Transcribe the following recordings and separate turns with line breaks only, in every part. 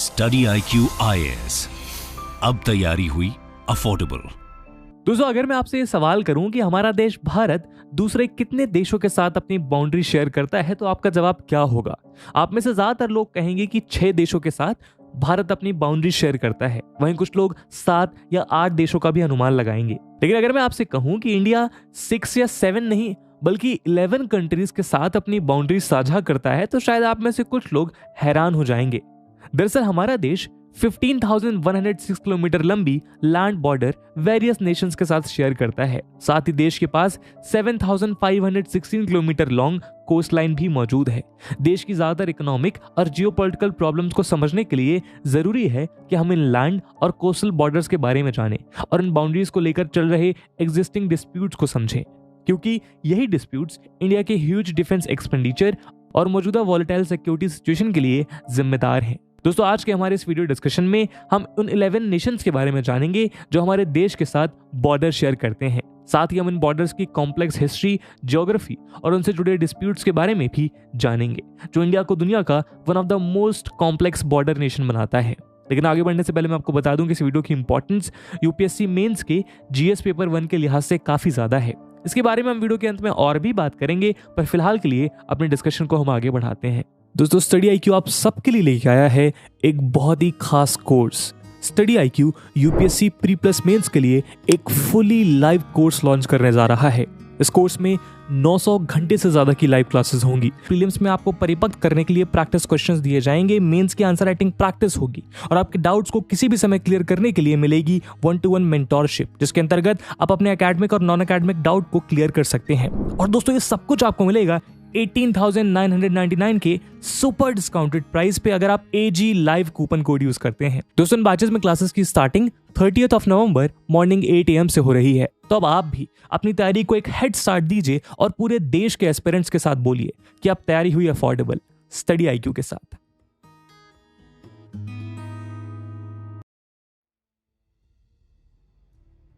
Study IQ IAS, अब तैयारी हुई अफोर्डेबल।
दोस्तों, अगर मैं आपसे ये सवाल करूं कि हमारा देश भारत दूसरे कितने देशों के साथ अपनी बाउंड्री शेयर करता है, तो आपका जवाब क्या होगा? आप में से ज्यादातर लोग कहेंगे कि 6 देशों के साथ भारत अपनी बाउंड्री शेयर करता है। वहीं कुछ लोग 7 या 8 देशों का भी अनुमान लगाएंगे। लेकिन अगर मैं आपसे कहूं कि इंडिया 6 या 7 नहीं बल्कि 11 कंट्रीज के साथ अपनी बाउंड्री साझा करता है, तो शायद आप में से कुछ लोग हैरान हो जाएंगे। दरअसल हमारा देश 15,106 किलोमीटर लंबी लैंड बॉर्डर वेरियस नेशंस के साथ शेयर करता है। साथ ही देश के पास 7,516 किलोमीटर लॉन्ग कोस्ट लाइन भी मौजूद है। देश की ज्यादातर इकोनॉमिक और जियोपॉलिटिकल प्रॉब्लम्स को समझने के लिए जरूरी है कि हम इन लैंड और कोस्टल बॉर्डर्स के बारे में जानें और इन बाउंड्रीज को लेकर चल रहे एग्जिस्टिंग डिस्प्यूट्स को समझें, क्योंकि यही डिस्प्यूट्स इंडिया के ह्यूज डिफेंस एक्सपेंडिचर और मौजूदा वॉलेटाइल सिक्योरिटी सिचुएशन के लिए जिम्मेदार हैं। दोस्तों, आज के हमारे इस वीडियो डिस्कशन में हम उन 11 नेशंस के बारे में जानेंगे जो हमारे देश के साथ बॉर्डर शेयर करते हैं। साथ ही हम इन बॉर्डर्स की कॉम्प्लेक्स हिस्ट्री, ज्योग्राफी और उनसे जुड़े डिस्प्यूट्स के बारे में भी जानेंगे, जो इंडिया को दुनिया का one of the most complex border nation बनाता है। लेकिन आगे बढ़ने से पहले मैं आपको बता दूं कि इस वीडियो की इंपॉर्टेंस यूपीएससी मेंस के जीएस पेपर 1 के लिहाज से काफी ज्यादा है। इसके बारे में हम वीडियो के अंत में और भी बात करेंगे, पर फिलहाल के लिए अपने डिस्कशन को हम आगे बढ़ाते हैं। दोस्तों, स्टडी IQ आप सबके लिए लेके आया है एक बहुत ही खास कोर्स। स्टडी IQ UPSC pre plus mains के लिए एक फुली लाइव कोर्स लॉन्च करने जा रहा है। इस कोर्स में 900 घंटे से ज्यादा की लाइव क्लासेस होंगी। प्रीलिम्स में आपको परिपक्व करने के लिए प्रैक्टिस क्वेश्चंस दिए जाएंगे, मेंस की आंसर राइटिंग प्रैक्टिस होगी और आपके डाउट्स को किसी भी समय क्लियर करने के लिए मिलेगी 1-to-1 मेंटोरशिप, जिसके अंतर्गत आप अपने एकेडमिक और नॉन एकेडमिक डाउट को क्लियर कर सकते हैं। और दोस्तों, ये सब कुछ आपको मिलेगा 18,999 के सुपर डिस्काउंटेड प्राइस पे, अगर आप AG live coupon code use करते हैं। दोस्तों, इन बैचेस में क्लासेस की स्टार्टिंग 30 नवंबर मॉर्निंग 8 AM से हो रही है। तो अब आप भी अपनी तैयारी को एक हेड स्टार्ट दीजिए और पूरे देश के एस्पिरेंट्स के साथ बोलिए कि आप तैयारी हुई अफोर्डेबल स्टडी IQ के साथ।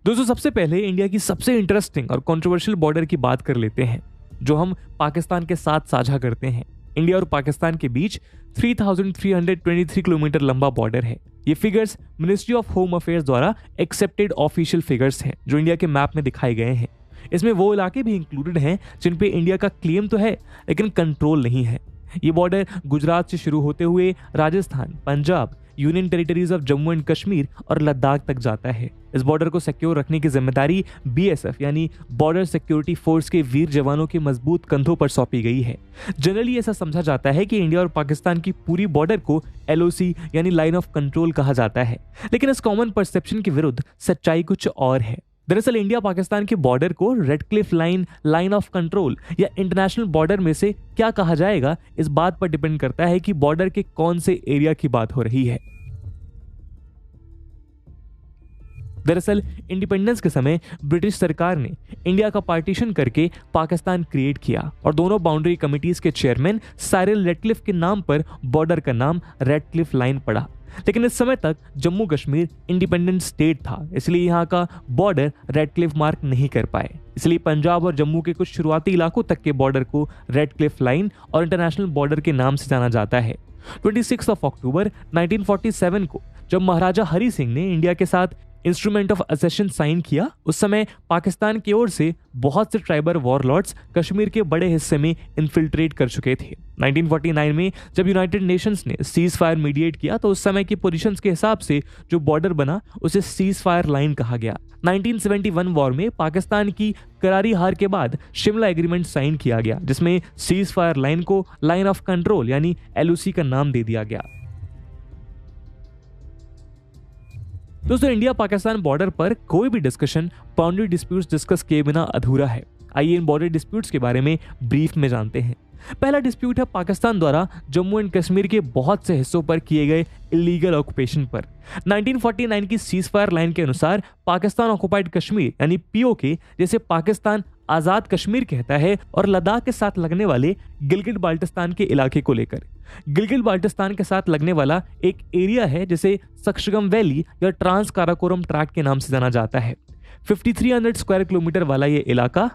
दोस्तों, सबसे पहले इंडिया की सबसे इंटरेस्टिंग और कंट्रोवर्शियल बॉर्डर की बात कर लेते हैं, जो हम पाकिस्तान के साथ साझा करते हैं। इंडिया और पाकिस्तान के बीच 3,323 किलोमीटर लंबा बॉर्डर है। ये figures ministry of home affairs द्वारा एक्सेप्टेड ऑफिशियल फिगर्स हैं, जो इंडिया के मैप में दिखाए गए हैं। इसमें वो इलाके भी इंक्लूडेड हैं जिन पे इंडिया का क्लेम तो है लेकिन कंट्रोल नहीं है। ये बॉर्डर गुजरात से शुरू होते हुए Rajasthan, Punjab, union territories of Jammu and Kashmir और लद्दाख तक जाता है। इस बॉर्डर को सिक्योर रखने की जिम्मेदारी BSF यानी बॉर्डर सिक्योरिटी फोर्स के वीर जवानों के मजबूत कंधों पर सौंपी गई है। जनरली ऐसा समझा जाता है कि इंडिया और पाकिस्तान की पूरी बॉर्डर को LOC यानी लाइन ऑफ कंट्रोल कहा जाता है, लेकिन इस कॉमन परसेप्शन के विरुद्ध सच्चाई कुछ और है। दरअसल इंडिया पाकिस्तान के बॉर्डर को red Cliff line, line of control या इंटरनेशनल बॉर्डर में से क्या कहा जाएगा, इस बात पर डिपेंड करता है कि बॉर्डर के कौन से एरिया की बात हो रही है। दरअसल इंडिपेंडेंस के समय ब्रिटिश सरकार ने इंडिया का पार्टीशन करके पाकिस्तान क्रिएट किया और दोनों बाउंड्री कमिटीज के चेयरमैन साइरिल रेडक्लिफ के नाम पर बॉर्डर का नाम रेडक्लिफ लाइन पड़ा। लेकिन इस समय तक जम्मू कश्मीर इंडिपेंडेंट स्टेट था, इसलिए यहाँ का बॉर्डर रेडक्लिफ मार्क नहीं कर पाए। इसलिए पंजाब और जम्मू के कुछ शुरुआती इलाकों तक के बॉर्डर को रेडक्लिफ लाइन और इंटरनेशनल बॉर्डर के नाम से जाना जाता है। 26 अक्टूबर 1947 को जब महाराजा हरि सिंह ने इंडिया के साथ इंस्ट्रूमेंट ऑफ असेशन साइन किया, उस समय पाकिस्तान की ओर से बहुत से ट्राइबल वॉरलॉर्ड्स कश्मीर के बड़े हिस्से में इन्फिल्ट्रेट कर चुके थे। 1949 में जब यूनाइटेड नेशंस ने सीज फायर मीडिएट किया, तो उस समय की पोजीशंस के हिसाब से जो बॉर्डर बना उसे सीज फायर लाइन कहा गया। 1971 वॉर में पाकिस्तान की करारी हार के बाद शिमला एग्रीमेंट साइन किया गया, जिसमें सीज फायर लाइन को लाइन ऑफ कंट्रोल यानी LOC का नाम दे दिया गया। दोस्तों, इंडिया पाकिस्तान बॉर्डर पर कोई भी डिस्कशन बाउंड्री डिस्प्यूट्स डिस्कस किए बिना अधूरा है। आइए इन बॉर्डर डिस्प्यूट्स के बारे में ब्रीफ में जानते हैं। पहला डिस्प्यूट है पाकिस्तान द्वारा जम्मू एंड कश्मीर के बहुत से हिस्सों पर किए गए इलीगल ऑक्यूपेशन पर। 1949 की सीज फायर लाइन के अनुसार पाकिस्तान ऑक्युपाइड कश्मीर यानी POK, जैसे पाकिस्तान आजाद कश्मीर कहता है, और लद्दाख के साथ लगने वाले गिलगित बाल्टिस्तान के इलाके को लेकर। गिलगित बाल्टिस्तान के साथ लगने वाला एक एरिया है जिसे सक्शगम वैली या ट्रांस काराकोरम ट्रैक्ट के नाम से जाना जाता है। 5300 स्क्वायर किलोमीटर वाला ये इलाका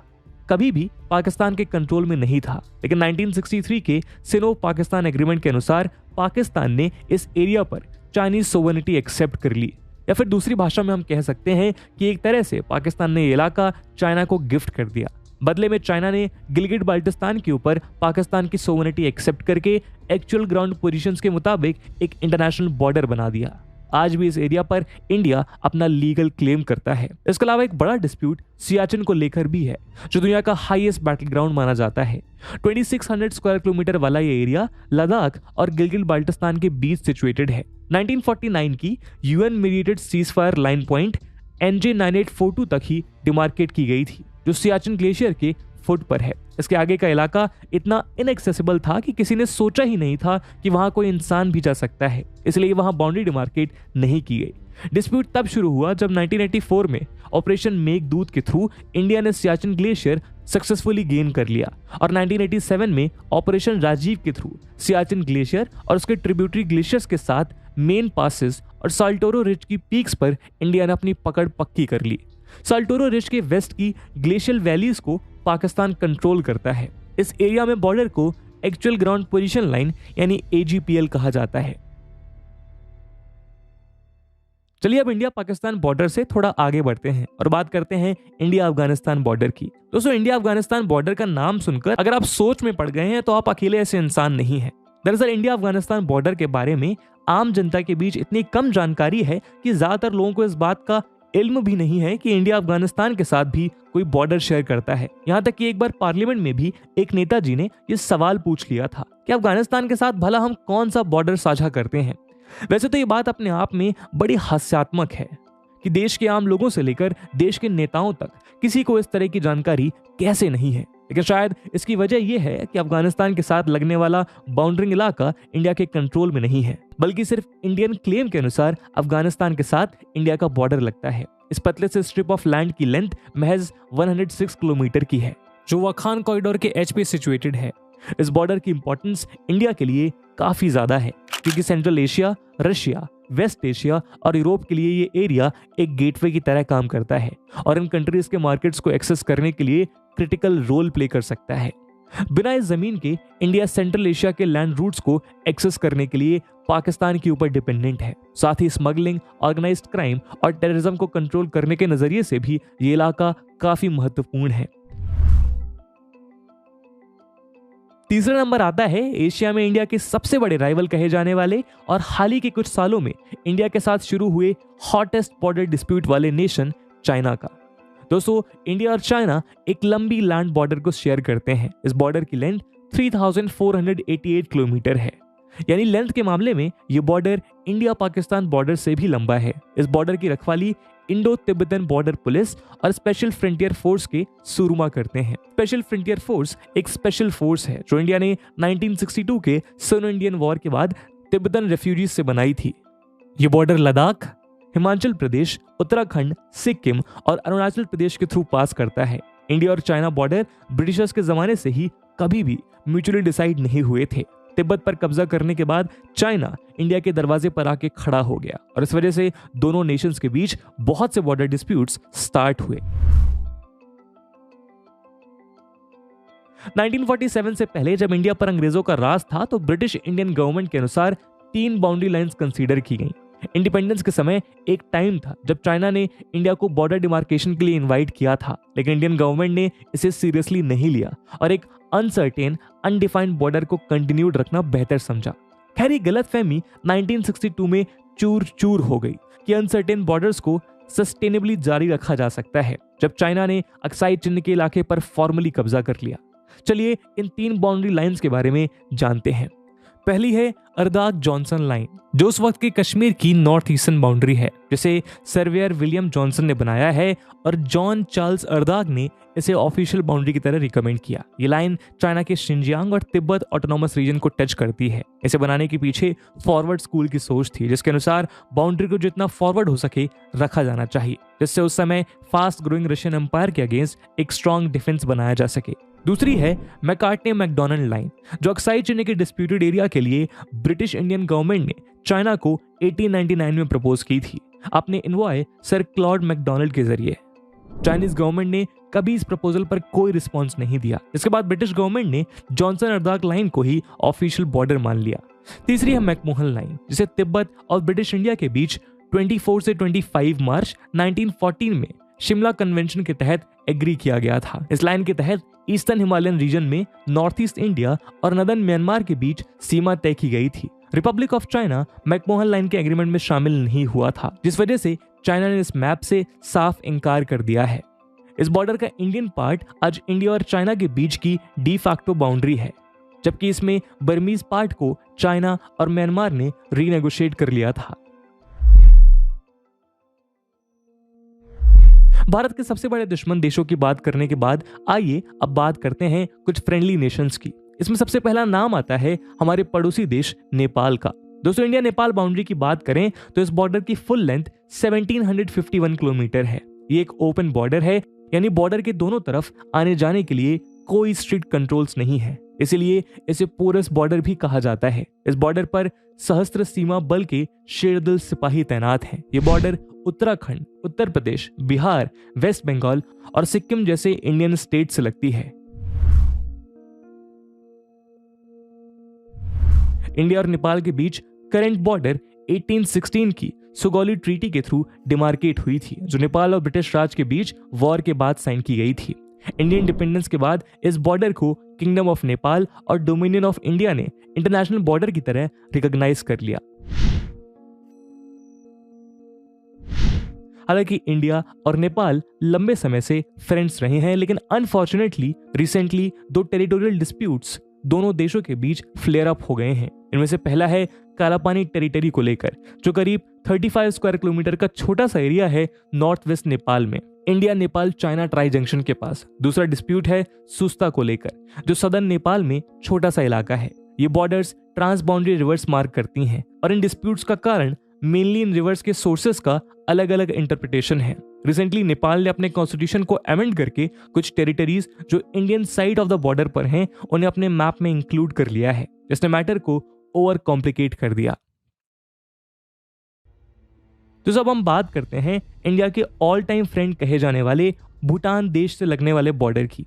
कभी भी पाकिस्तान के कंट्रोल में नहीं था, लेकिन 1963 के सिनो पाकिस्तान एग्रीमेंट के अनुसार पाकिस्तान ने इस एरिया पर चाइनीज सोवरेनिटी एक्सेप्ट कर ली, या फिर दूसरी भाषा में हम कह सकते हैं कि एक तरह से पाकिस्तान ने ये इलाका चाइना को गिफ्ट कर दिया। बदले में चाइना ने गिलगिट बाल्टिस्तान के ऊपर पाकिस्तान की सोवरेनिटी एक्सेप्ट करके एक्चुअल ग्राउंड पोजीशंस के मुताबिक एक इंटरनेशनल बॉर्डर बना दिया। आज भी इस एरिया पर इंडिया अपना लीगल क्लेम करता है। इसके अलावा एक बड़ा डिस्प्यूट सियाचिन को लेकर भी है, जो दुनिया का हाईएस्ट बैटल ग्राउंड माना जाता है। 2600 स्क्वायर किलोमीटर वाला ये एरिया लद्दाख और गिलगिट बाल्टिस्तान के बीच सिचुएटेड है। 1949 की UN mediated ceasefire line point NJ 9842 तक ही डिमार्केट की गई थी, जो सियाचिन ग्लेशियर के फुट पर है। इसके आगे का इलाका इतना इनएक्सेसिबल था कि किसी ने सोचा ही नहीं था कि वहां कोई इंसान भी जा सकता है, इसलिए वहां बाउंड्री डिमार्केट नहीं की गई। डिस्प्यूट तब शुरू हुआ जब 1984 में ऑपरेशन मेघदूत के थ्रू इंडिया ने सियाचिन ग्लेशियर सक्सेसफुली गेन कर लिया और 1987 में ऑपरेशन राजीव के थ्रू सियाचिन ग्लेशियर और उसके ट्रिब्यूटरी ग्लेशियर्स के साथ मेन पासेस और साल्टोरो रिज की पीक्स पर इंडिया ने अपनी पकड़ पक्की कर ली। साल्टोरो रिज के वेस्ट की ग्लेशियल वैलीज को पाकिस्तान कंट्रोल करता है। इस एरिया में बॉर्डर को एक्चुअल ग्राउंड पोजीशन लाइन यानी AGPL कहा जाता है। चलिए अब इंडिया पाकिस्तान बॉर्डर से थोड़ा आगे बढ़ते हैं और बात करते हैं इंडिया अफगानिस्तान बॉर्डर की। दोस्तों, इंडिया अफगानिस्तान बॉर्डर का नाम सुनकर अगर आप सोच में पड़ गए हैं तो आप अकेले ऐसे इंसान नहीं हैं। दरअसल इंडिया अफगानिस्तान बॉर्डर के बारे में आम जनता के बीच इतनी कम जानकारी है कि ज्यादातर लोगों को इस बात का इल्म भी नहीं है कि इंडिया अफगानिस्तान के साथ भी कोई बॉर्डर शेयर करता है। यहाँ तक कि एक बार पार्लियामेंट में भी एक नेताजी ने ये सवाल पूछ लिया था कि अफगानिस्तान के साथ भला हम कौन सा बॉर्डर साझा करते हैं। वैसे तो ये बात अपने आप में बड़ी हास्यात्मक है कि देश के आम लोगों से लेकर देश के नेताओं तक किसी को इस तरह की जानकारी कैसे नहीं है, लेकिन शायद इसकी वजह यह है कि अफगानिस्तान के साथ लगने वाला बाउंड्रिंग इलाका इंडिया के कंट्रोल में नहीं है, बल्कि सिर्फ इंडियन क्लेम के अनुसार अफगानिस्तान के साथ इंडिया का बॉर्डर लगता है। इस पतले से स्ट्रिप ऑफ लैंड की लेंथ महज 106 किलोमीटर की है, जो वाखान कॉरिडोर के एज पे सिचुएटेड है। इस बॉर्डर की इंपॉर्टेंस इंडिया के लिए काफी ज्यादा है, क्योंकि central Asia, Russia, west Asia और यूरोप के लिए ये एरिया एक गेटवे की तरह काम करता है और इन कंट्रीज के मार्केट्स को एक्सेस करने के लिए क्रिटिकल रोल प्ले कर सकता है। बिना इस जमीन के इंडिया सेंट्रल एशिया के लैंड रूट्स को एक्सेस करने के लिए पाकिस्तान के ऊपर डिपेंडेंट है। साथ ही स्मगलिंग, ऑर्गेनाइज्ड क्राइम और टेररिज्म को कंट्रोल करने के नजरिए से भी ये इलाका काफी महत्वपूर्ण है। तीसरा नंबर आता है एशिया में इंडिया के सबसे बड़े राइवल कहे जाने वाले और हाल ही के कुछ सालों में इंडिया के साथ शुरू हुए हॉटेस्ट बॉर्डर डिस्प्यूट वाले नेशन चाइना का। दोस्तों, इंडिया और चाइना एक लंबी लैंड बॉर्डर को शेयर करते हैं। इस बॉर्डर की लेंथ 3488 किलोमीटर है, यानी लेंथ के मामले में ये बॉर्डर इंडिया पाकिस्तान बॉर्डर से भी लंबा है। इस बॉर्डर की रखवाली इंडो तिब्बतन बॉर्डर पुलिस और स्पेशल फ्रंटियर फोर्स के सुरमा करते हैं। स्पेशल फ्रंटियर फोर्स एक स्पेशल फोर्स है जो इंडिया ने 1962 के सिनो इंडियन वॉर के बाद तिब्बतन रेफ्यूजीज से बनाई थी। ये बॉर्डर लद्दाख, हिमाचल प्रदेश, उत्तराखंड, सिक्किम और अरुणाचल प्रदेश के थ्रू पास करता है। इंडिया और चाइना बॉर्डर ब्रिटिशर्स के जमाने से ही कभी भी म्यूचुअली डिसाइड नहीं हुए थे। तिब्बत पर कब्जा करने के बाद चाइना इंडिया के दरवाजे पर आके खड़ा हो गया और इस वजह से दोनों नेशंस के बीच बहुत से बॉर्डर डिस्प्यूट्स स्टार्ट हुए। 1947 से पहले जब इंडिया पर अंग्रेजों का राज था तो ब्रिटिश इंडियन गवर्नमेंट के अनुसार 3 बाउंड्री लाइंस कंसीडर की गई। इंडिपेंडेंस के समय एक टाइम था जब चाइना ने इंडिया को बॉर्डर डिमार्केशन के लिए इनवाइट किया था, लेकिन इंडियन गवर्नमेंट ने इसे सीरियसली नहीं लिया और एक अनसर्टेन अनडिफाइंड बॉर्डर को कंटिन्यूड रखना बेहतर समझा। खैर, ये गलतफहमी 1962 में चूर चूर हो गई कि अनसर्टेन बॉर्डर्स को सस्टेनेबली जारी रखा जा सकता है, जब चाइना ने अक्साई चिन्ह के इलाके पर फॉर्मली कब्जा कर लिया। चलिए इन 3 बाउंड्री लाइंस के बारे में जानते हैं। पहली है अर्दाग जॉनसन लाइन, जो उस वक्त की कश्मीर की नॉर्थ ईस्टर्न बाउंड्री है, जिसे सर्वेयर विलियम जॉनसन ने बनाया है और जॉन चार्ल्स अर्दाग ने इसे ऑफिशियल बाउंड्री की तरह रिकमेंड किया। ये लाइन चाइना के शिनजियांग और तिब्बत ऑटोनॉमस रीजन को टच करती है। इसे बनाने के पीछे फॉरवर्ड स्कूल की सोच थी, जिसके अनुसार बाउंड्री को जितना फॉरवर्ड हो सके रखा जाना चाहिए, जिससे उस समय फास्ट ग्रोइंग रशियन एम्पायर के अगेंस्ट एक स्ट्रॉन्ग डिफेंस बनाया जा सके। दूसरी है मैकार्टने मैकडोनल्ड लाइन, जो अक्साई चिन्ह के डिस्प्यूटेड एरिया के लिए ब्रिटिश इंडियन गवर्नमेंट ने चाइना को 1899 में प्रपोज की थी अपने इन्वॉय सर क्लॉड मैकडोनल्ड के जरिए। चाइनीज गवर्नमेंट ने कभी इस प्रपोजल पर कोई रिस्पॉन्स नहीं दिया। इसके बाद ब्रिटिश गवर्नमेंट ने जॉनसन अर्दाग लाइन को ही ऑफिशियल बॉर्डर मान लिया। तीसरी है मैकमोहन लाइन, जिसे तिब्बत और ब्रिटिश इंडिया के बीच 24 से 25 मार्च 1914 में शिमला कन्वेंशन के तहत एग्री किया गया था। इस लाइन के तहत ईस्टर्न हिमालयन रीजन में नॉर्थ ईस्ट इंडिया और नदर्न म्यांमार के बीच सीमा तय की गई थी। Republic of China McMahon line के एग्रीमेंट में शामिल नहीं हुआ था, जिस वजह से चाइना ने इस मैप से साफ इनकार कर दिया है। इस बॉर्डर का इंडियन पार्ट आज इंडिया और चाइना के बीच की डी फैक्टो बाउंड्री है, जबकि इसमें बर्मीज पार्ट को चाइना और म्यांमार ने रीनेगोशिएट कर लिया था। भारत के सबसे बड़े दुश्मन देशों की बात करने के बाद आइए अब बात करते हैं कुछ फ्रेंडली नेशंस की। इसमें सबसे पहला नाम आता है हमारे पड़ोसी देश नेपाल का। दोस्तों, इंडिया नेपाल बाउंड्री की बात करें तो इस बॉर्डर की फुल लेंथ 1751 किलोमीटर है। ये एक ओपन बॉर्डर है, यानी बॉर्डर के दोनों तरफ आने जाने के लिए कोई स्ट्रिक्ट कंट्रोल्स नहीं है, इसलिए इसे पोरस बॉर्डर भी कहा जाता है। इस बॉर्डर पर सहस्त्र सीमा बल के शेरदिल सिपाही तैनात हैं। ये बॉर्डर उत्तराखंड, उत्तर प्रदेश, बिहार, वेस्ट बंगाल और सिक्किम जैसे इंडियन स्टेट से लगती है। इंडिया और नेपाल के बीच करंट बॉर्डर 1816 की सुगौली ट्रीटी के थ्रू डिमार्केट हुई थी, जो नेपाल और ब्रिटिश राज के बीच वॉर के बाद साइन की गई थी। इंडियन इंडिपेंडेंस के बाद इस बॉर्डर को किंगडम ऑफ नेपाल और डोमिनियन ऑफ इंडिया ने इंटरनेशनल बॉर्डर की तरह रिकॉग्नाइज कर लिया। हालांकि इंडिया और नेपाल लंबे समय से फ्रेंड्स रहे हैं, लेकिन अनफॉर्चुनेटली रिसेंटली दो टेरिटोरियल डिस्प्यूट्स दोनों देशों के बीच फ्लेयर अप हो गए हैं। इनमें से पहला है कालापानी टेरिटरी को लेकर, जो करीब 35 स्क्वायर किलोमीटर का छोटा सा एरिया है नॉर्थ वेस्ट नेपाल में, India Nepal China tri junction के पास। दूसरा डिस्प्यूट है सुस्ता को लेकर, जो सदर्न नेपाल में छोटा सा इलाका है। ये borders transboundary rivers mark करती हैं, और इन डिस्प्यूट्स का कारण मेनली इन रिवर्स के सोर्सेस का अलग अलग इंटरप्रिटेशन है। रिसेंटली नेपाल ने अपने कॉन्स्टिट्यूशन को अमेंड करके कुछ टेरिटरीज जो Indian side of the border पर हैं, उन्हें अपने मैप में इंक्लूड कर लिया है, जिसने मैटर को ओवर कॉम्प्लिकेट कर दिया। तो जब हम बात करते हैं इंडिया के ऑल टाइम फ्रेंड कहे जाने वाले भूटान देश से लगने वाले बॉर्डर की।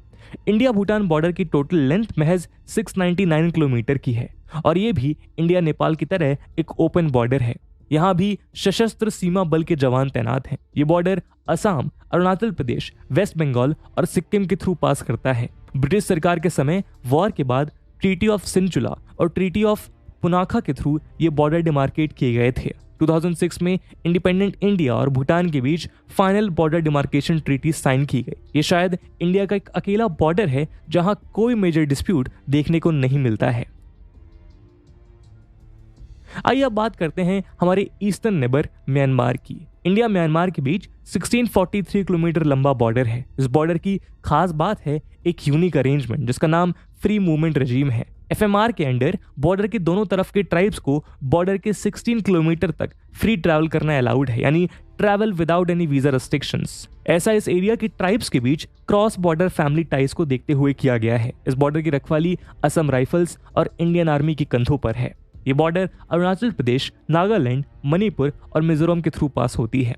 इंडिया भूटान बॉर्डर की टोटल लेंथ महज 699 किलोमीटर की है, और ये भी इंडिया नेपाल की तरह एक ओपन बॉर्डर है। यहाँ भी सशस्त्र सीमा बल के जवान तैनात हैं। ये बॉर्डर असम, अरुणाचल प्रदेश, वेस्ट बंगाल और सिक्किम के थ्रू पास करता है। ब्रिटिश सरकार के समय वॉर के बाद ट्रीटी ऑफ सिंचुला और ट्रीटी ऑफ पुनाखा के थ्रू ये बॉर्डर डिमार्केट किए गए थे। 2006 में इंडिपेंडेंट इंडिया और भूटान के बीच final border demarcation treaty sign की गई। ये शायद इंडिया का एक अकेला बॉर्डर है जहां कोई मेजर डिस्प्यूट देखने को नहीं मिलता है। आइए अब बात करते हैं हमारे ईस्टर्न नेबर म्यांमार की। इंडिया म्यांमार के बीच 1643 किलोमीटर लंबा बॉर्डर है। इस बॉर्डर की खास बात है एक यूनिक अरेंजमेंट जिसका नाम फ्री मूवमेंट रेजिम है। एफएमआर के अंडर बॉर्डर के दोनों तरफ के ट्राइब्स को बॉर्डर के 16 किलोमीटर तक फ्री ट्रैवल करना अलाउड है, यानी travel without any visa restrictions. ऐसा इस एरिया के ट्राइब्स के बीच क्रॉस बॉर्डर फैमिली टाइज को देखते हुए किया गया है। इस बॉर्डर की रखवाली असम राइफल्स और इंडियन आर्मी की कंधों पर है। ये बॉर्डर अरुणाचल प्रदेश, नागालैंड, मणिपुर और मिजोरम के थ्रू पास होती है।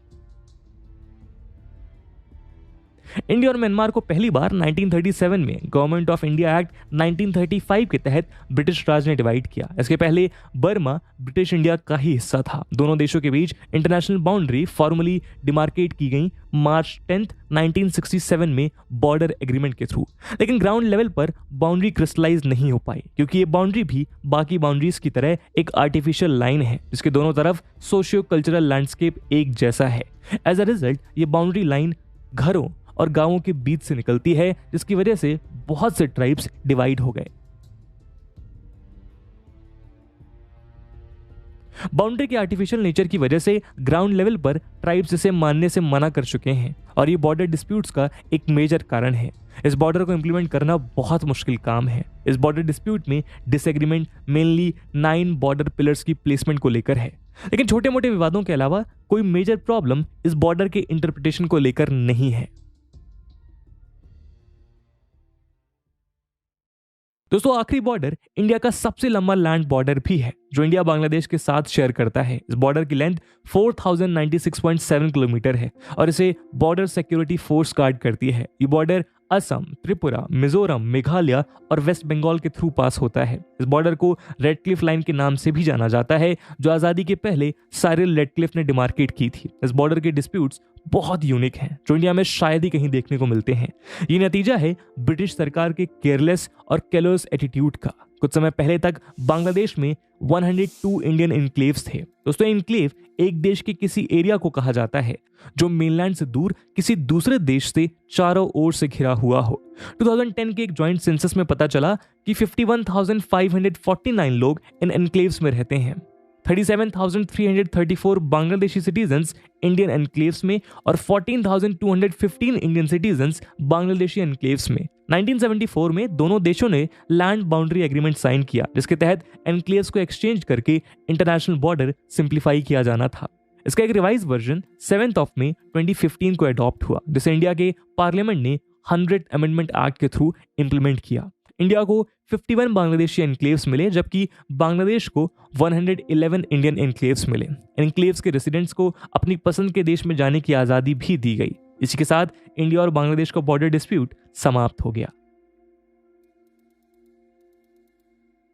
इंडिया और म्यांमार को पहली बार 1937 में गवर्नमेंट ऑफ इंडिया एक्ट 1935 के तहत ब्रिटिश राज ने डिवाइड किया। इसके पहले बर्मा ब्रिटिश इंडिया का ही हिस्सा था। दोनों देशों के बीच इंटरनेशनल बाउंड्री फॉर्मली डिमार्केट की गई मार्च 10, 1967 में बॉर्डर एग्रीमेंट के थ्रू। लेकिन ग्राउंड लेवल पर बाउंड्री क्रिस्टलाइज नहीं हो पाई, क्योंकि ये बाउंड्री भी बाकी बाउंड्रीज की तरह एक आर्टिफिशियल लाइन है जिसके दोनों तरफ सोशियो कल्चरल लैंडस्केप एक जैसा है। एज अ रिजल्ट ये बाउंड्री लाइन घरों और गांवों के बीच से निकलती है, जिसकी वजह से बहुत से ट्राइब्स डिवाइड हो गए। बाउंड्री के आर्टिफिशियल नेचर की वजह से ग्राउंड लेवल पर ट्राइब्स इसे मानने से मना कर चुके हैं, और ये बॉर्डर डिस्प्यूट्स का एक मेजर कारण है। इस बॉर्डर को इंप्लीमेंट करना बहुत मुश्किल काम है। इस बॉर्डर डिस्प्यूट में डिसएग्रीमेंट मेनली 9 बॉर्डर पिलर्स की प्लेसमेंट को लेकर है, लेकिन छोटे मोटे विवादों के अलावा कोई मेजर प्रॉब्लम इस बॉर्डर के इंटरप्रिटेशन को लेकर नहीं है। दोस्तों, आखिरी बॉर्डर इंडिया का सबसे लंबा लैंड बॉर्डर भी है, जो इंडिया बांग्लादेश के साथ शेयर करता है। इस बॉर्डर की लेंथ 4096.7 किलोमीटर है और इसे बॉर्डर सिक्योरिटी फोर्स गार्ड करती है। ये बॉर्डर असम, त्रिपुरा, मिजोरम, मेघालय और वेस्ट बंगाल के थ्रू पास होता है। इस बॉर्डर को रेडक्लिफ लाइन के नाम से भी जाना जाता है, जो आज़ादी के पहले साइरिल रेडक्लिफ ने डिमार्केट की थी। इस बॉर्डर के डिस्प्यूट्स बहुत यूनिक हैं, जो इंडिया में शायद ही कहीं देखने को मिलते हैं। ये नतीजा है ब्रिटिश सरकार के केयरलेस और कैलोस एटीट्यूड का। कुछ समय पहले तक बांग्लादेश में 102 इंडियन इनक्लेव्स थे। दोस्तों, इनक्लेव एक देश के किसी एरिया को कहा जाता है जो मेनलैंड से दूर किसी दूसरे देश से चारों ओर से घिरा हुआ हो। 2010 के एक जॉइंट सेंसस में पता चला कि 51,549 लोग इन एनक्लेव्स में रहते हैं। 37,334 बांग्लादेशी सिटीजन्स इंडियन एनक्लेव्स में और 14,215 इंडियन सिटीजन्स बांग्लादेशी एनक्लेव्स में। 1974 में दोनों देशों ने लैंड बाउंड्री एग्रीमेंट साइन किया, जिसके तहत एनक्लेव्स को एक्सचेंज करके इंटरनेशनल बॉर्डर सिंप्लीफाई किया जाना था। इसका एक रिवाइज वर्जन 7 मई 2015 को अडॉप्ट हुआ, जिसे इंडिया के पार्लियामेंट ने 100th अमेंडमेंट एक्ट के थ्रू इंप्लीमेंट किया। इंडिया को 51 बांग्लादेशी एनक्लेव्स मिले, जबकि बांग्लादेश को 111 इंडियन एनक्लेव्स मिले। एनक्लेव्स के रेसिडेंट्स को अपनी पसंद के देश में जाने की आज़ादी भी दी गई। इसी के साथ इंडिया और बांग्लादेश का बॉर्डर डिस्प्यूट समाप्त हो गया।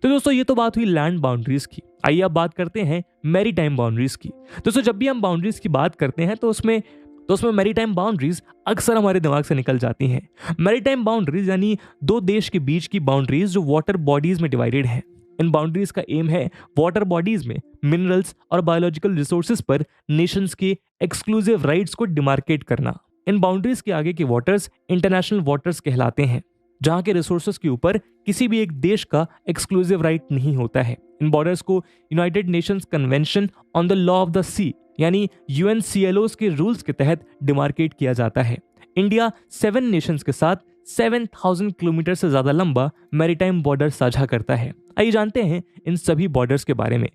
तो दोस्तों, ये तो बात हुई लैंड बाउंड्रीज की। आइए अब बात करते हैं मैरीटाइम बाउंड्रीज की। दोस्तों, जब भी हम बाउंड्रीज की बात करते हैं तो उसमें मैरीटाइम बाउंड्रीज अक्सर हमारे दिमाग से निकल जाती हैं। मैरीटाइम बाउंड्रीज यानी दो देश के बीच की बाउंड्रीज जो वाटर बॉडीज में डिवाइडेड है। इन बाउंड्रीज का एम है वाटर बॉडीज में मिनरल्स और बायोलॉजिकल रिसोर्सेज पर नेशंस के एक्सक्लूसिव राइट्स को डिमार्केट करना। इन बाउंड्रीज के आगे के वाटर्स इंटरनेशनल वाटर्स कहलाते हैं, जहां के रिसोर्सेज के ऊपर किसी भी एक देश का एक्सक्लूसिव राइट नहीं होता है। इन बॉर्डर्स को United Nations convention on the law of the sea यानी UNCLOs के रूल्स के तहत डिमार्केट किया जाता है। इंडिया 7 नेशंस के साथ 7,000 किलोमीटर से ज्यादा लंबा मैरीटाइम बॉर्डर साझा करता है। आइए जानते हैं इन सभी बॉर्डर्स के बारे में।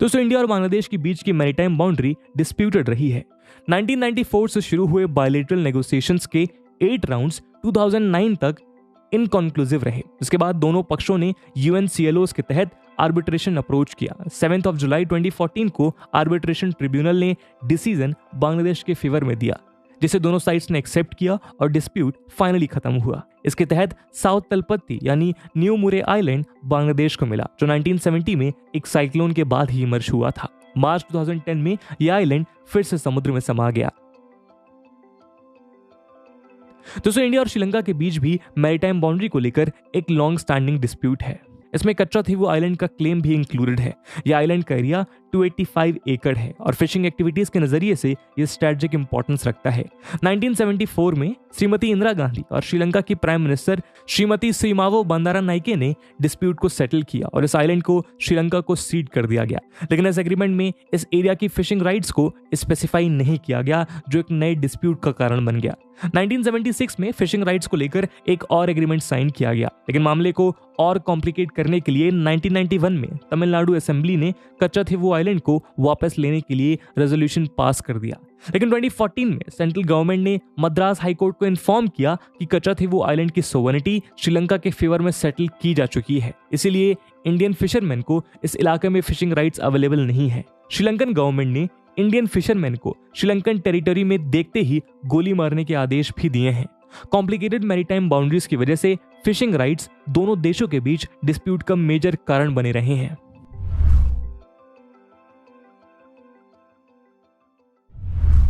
दोस्तों, इंडिया और बांग्लादेश के बीच की मैरीटाइम बाउंड्री डिस्प्यूटेड रही है। 1994 से शुरू हुए बायलैटरल नेगोशिएशंस के 8 राउंड्स 2009 तक इनकॉन्क्लूसिव रहे। इसके बाद दोनों पक्षों ने UNCLOs के तहत आर्बिट्रेशन अप्रोच किया। 7 जुलाई 2014 को आर्बिट्रेशन ट्रिब्यूनल ने डिसीजन बांग्लादेश के फेवर में दिया, जिसे दोनों साइड्स ने एक्सेप्ट किया और डिस्प्यूट फाइनली खत्म हुआ। इसके तहत साउथ तलपत्ती यानी न्यू मुरे आइलैंड बांग्लादेश को मिला, जो 1970 में एक साइक्लोन के बाद ही इमर्ज हुआ था। मार्च 2010 में यह आइलैंड फिर से समुद्र में समा गया। दोस्तों, इंडिया और श्रीलंका के बीच भी मैरीटाइम बाउंड्री को लेकर एक लॉन्ग स्टैंडिंग डिस्प्यूट है। इसमें कच्चाथीवु आइलैंड का क्लेम भी इंक्लूडेड है। यह आइलैंड का एरिया 285 एकड़ है और फिशिंग एक्टिविटीज के नजरिए से यह स्ट्रेटेजिक इंपॉर्टेंस रखता है। 1974 में श्रीमती इंदिरा गांधी और श्रीलंका की प्राइम मिनिस्टर श्रीमती सीमावो बंदारानाइके ने डिस्प्यूट को सेटल किया और इस आइलैंड को श्रीलंका को सीड कर दिया गया। लेकिन इस एग्रीमेंट में इस एरिया की फिशिंग राइट्स को स्पेसिफाई नहीं किया गया, जो एक नए डिस्प्यूट का कारण बन गया। 1976 में फिशिंग राइट्स को लेकर एक और एग्रीमेंट साइन किया गया, लेकिन मामले को और कॉम्प्लिकेट करने के लिए 1991 में तमिलनाडु असेंबली ने कच्चाथीवु आइलैंड को वापस लेने के लिए रेजोल्यूशन पास कर दिया। लेकिन 2014 में सेंट्रल गवर्नमेंट ने मद्रास हाई कोर्ट को इन्फॉर्म किया कि कच्चाथीवु आइलैंड की सोवरेनिटी श्रीलंका के फेवर में सेटल की जा चुकी है, इसीलिए इंडियन फिशरमैन को इस इलाके में फिशिंग राइट्स अवेलेबल नहीं है। श्रीलंकन गवर्नमेंट ने इंडियन फिशरमैन को श्रीलंकन टेरिटरी में देखते ही गोली मारने के आदेश भी दिए हैं। कॉम्प्लिकेटेड मैरीटाइम बाउंड्रीज की वजह से फिशिंग राइट्स दोनों देशों के बीच डिस्प्यूट का मेजर कारण बने रहे हैं।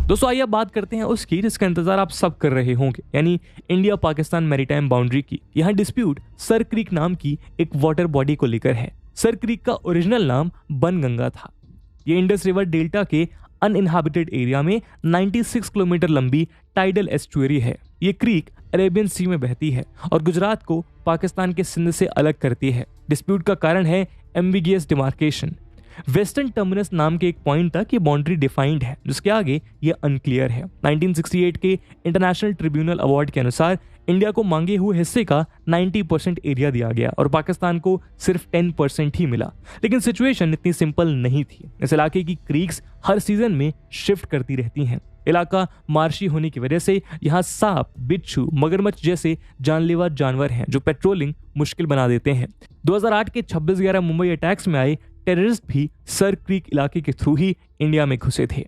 दोस्तों, आइए बात करते हैं उसकी जिसका इंतजार आप सब कर रहे होंगे, यानी इंडिया पाकिस्तान मैरीटाइम बाउंड्री की। यहाँ डिस्प्यूट सर क्रीक नाम की एक वाटर बॉडी को लेकर है। सर क्रीक का ओरिजिनल नाम बनगंगा था। ये इंडस रिवर डेल्टा के अनइनहैबिटेड एरिया में 96 किलोमीटर लंबी टाइडल एस्चुअरी है। ये क्रीक अरेबियन सी में बहती है और गुजरात को पाकिस्तान के सिंध से अलग करती है। डिस्प्यूट का कारण है एम्बिगियस डिमार्केशन। वेस्टर्न टर्मिनस नाम के एक पॉइंट तक ये बाउंड्री डिफाइंड है, जिसके आगे ये अनक्लियर है। 1968 के इंटरनेशनल ट्रिब्यूनल अवार्ड के अनुसार इंडिया को मांगे हुए हिस्से का 90% एरिया दिया गया और पाकिस्तान को सिर्फ 10% ही मिला। लेकिन सिचुएशन इतनी सिंपल नहीं थी। इस इलाके की क्रीक्स हर सीजन में शिफ्ट करती रहती हैं। इलाका मार्शी होने की वजह से यहाँ सांप, बिच्छू, मगरमच्छ जैसे जानलेवा जानवर हैं जो पेट्रोलिंग मुश्किल बना देते हैं। 2008 के 26/11 मुंबई अटैक्स में आए टेररिस्ट भी सर क्रीक इलाके के थ्रू ही इंडिया में घुसे थे।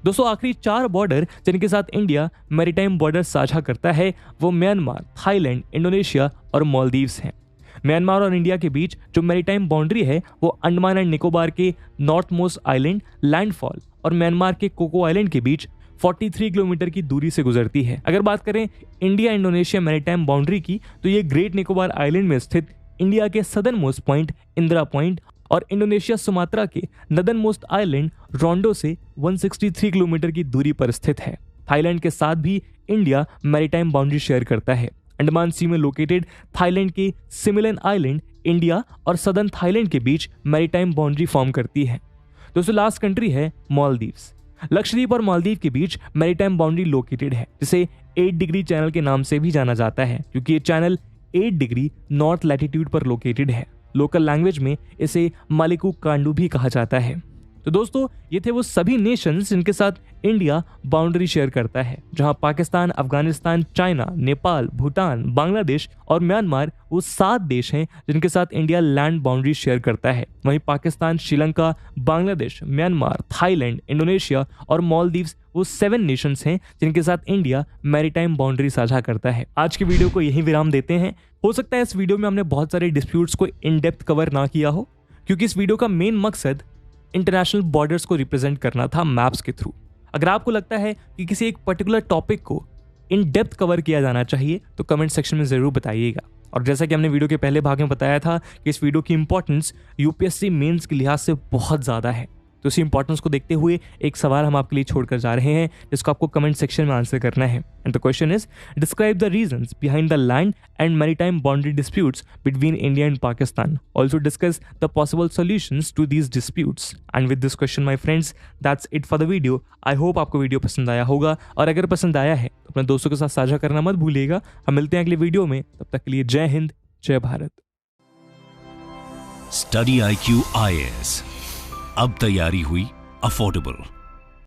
दोस्तों आखिरी 4 बॉर्डर जिनके साथ इंडिया मैरीटाइम बॉर्डर साझा करता है वो म्यांमार, थाईलैंड, इंडोनेशिया और मालदीव्स हैं। म्यांमार और इंडिया के बीच जो मैरीटाइम बाउंड्री है वो अंडमान एंड निकोबार के नॉर्थ मोस्ट आइलैंड लैंडफॉल और म्यांमार के कोको आइलैंड के बीच 43 किलोमीटर की दूरी से गुजरती है। अगर बात करें इंडिया इंडोनेशिया मैरीटाइम बाउंड्री की तो ये ग्रेट निकोबार आइलैंड में स्थित इंडिया के southern most point Indira point और इंडोनेशिया सुमात्रा के नदर्न मोस्ट आइलैंड रोंडो से 163 किलोमीटर की दूरी पर स्थित है। थाईलैंड के साथ भी इंडिया मैरीटाइम बाउंड्री शेयर करता है। अंडमान सी में लोकेटेड थाईलैंड के सिमिलन आइलैंड इंडिया और सदर्न थाईलैंड के बीच मैरीटाइम बाउंड्री फॉर्म करती है। दोस्तों लास्ट कंट्री है मालदीव्स। लक्षद्वीप और मालदीव के बीच मैरीटाइम बाउंड्री लोकेटेड है, जिसे 8 डिग्री चैनल के नाम से भी जाना जाता है क्योंकि ये चैनल 8 डिग्री नॉर्थ लैटिट्यूड पर लोकेटेड है। लोकल लैंग्वेज में इसे मालिकू कांडू भी कहा जाता है। तो दोस्तों ये थे वो सभी नेशंस जिनके साथ इंडिया बाउंड्री शेयर करता है, जहां पाकिस्तान, अफगानिस्तान, चाइना, नेपाल, भूटान, बांग्लादेश और म्यांमार वो 7 देश हैं जिनके साथ इंडिया लैंड बाउंड्री शेयर करता है। वहीं Pakistan, Sri Lanka, Bangladesh, Myanmar, Thailand, Indonesia और मालदीव्स वो 7 नेशंस हैं जिनके साथ इंडिया मैरीटाइम बाउंड्री साझा करता है। आज की वीडियो को यहीं विराम देते हैं। हो सकता है इस वीडियो में हमने बहुत सारे डिस्प्यूट्स को इन डेप्थ कवर ना किया हो, क्योंकि इस वीडियो का मेन मकसद इंटरनेशनल बॉर्डर्स को रिप्रेजेंट करना था मैप्स के थ्रू। अगर आपको लगता है कि किसी एक पर्टिकुलर टॉपिक को इन डेप्थ कवर किया जाना चाहिए तो कमेंट सेक्शन में जरूर बताइएगा। और जैसा कि हमने वीडियो के पहले भाग में बताया था कि इस वीडियो की इंपॉर्टेंस यूपीएससी मेंस के लिहाज से बहुत ज़्यादा है, तो इसी इंपॉर्टेंस को देखते हुए एक सवाल हम आपके लिए छोड़कर जा रहे हैं जिसको आपको कमेंट सेक्शन में आंसर करना है। And the question is describe the reasons behind the land and maritime boundary disputes between India and Pakistan. Also discuss the possible solutions to these disputes. And with this question my friends that's it for the video. I hope आपको video पसंद आया होगा, और अगर पसंद आया है तो अपने दोस्तों के साथ साझा करना मत भूलिएगा। हम मिलते हैं अगले वीडियो में, तब तक के लिए जय हिंद, जय भारत।
स्टडी IQ IAS, अब तैयारी हुई अफोर्डेबल।